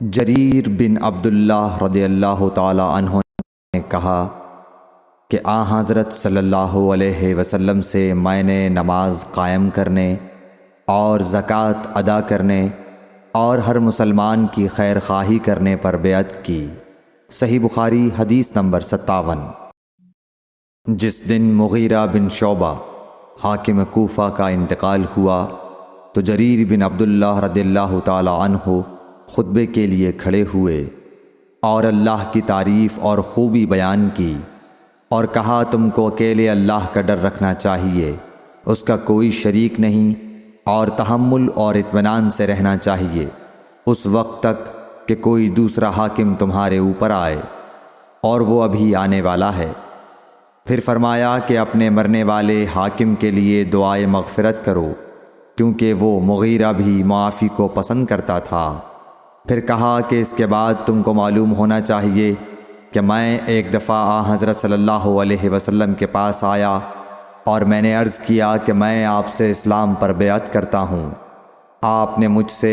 جریر بن عبداللہ رضی اللہ تعالی عنہ نے کہا کہ حضرت صلی اللہ علیہ وسلم سے میں نے نماز قائم کرنے اور زکوٰۃ ادا کرنے اور ہر مسلمان کی خیر خواہی کرنے پر بیعت کی۔ صحیح بخاری حدیث نمبر 57۔ جس دن مغیرہ بن شعبہ حاکم کوفہ کا انتقال ہوا تو جریر بن عبداللہ رضی اللہ تعالی عنہ خطبے کے لیے کھڑے ہوئے اور اللہ کی تعریف اور خوبی بیان کی اور کہا تم کو اکیلے اللہ کا ڈر رکھنا چاہیے، اس کا کوئی شریک نہیں، اور تحمل اور اطمینان سے رہنا چاہیے اس وقت تک کہ کوئی دوسرا حاکم تمہارے اوپر آئے، اور وہ ابھی آنے والا ہے۔ پھر فرمایا کہ اپنے مرنے والے حاکم کے لیے دعائے مغفرت کرو، کیونکہ وہ مغیرہ بھی معافی کو پسند کرتا تھا۔ پھر کہا کہ اس کے بعد تم کو معلوم ہونا چاہیے کہ میں ایک دفعہ حضرت صلی اللہ علیہ وسلم کے پاس آیا اور میں نے عرض کیا کہ میں آپ سے اسلام پر بیعت کرتا ہوں۔ آپ نے مجھ سے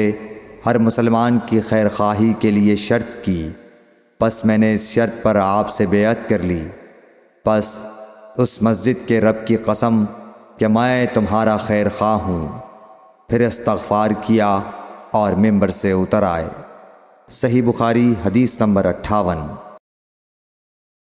ہر مسلمان کی خیر خواہی کے لیے شرط کی، پس میں نے اس شرط پر آپ سے بیعت کر لی۔ پس اس مسجد کے رب کی قسم کہ میں تمہارا خیر خواہ ہوں۔ پھر استغفار کیا اور ممبر سے اتر آئے۔ صحیح بخاری حدیث نمبر 58۔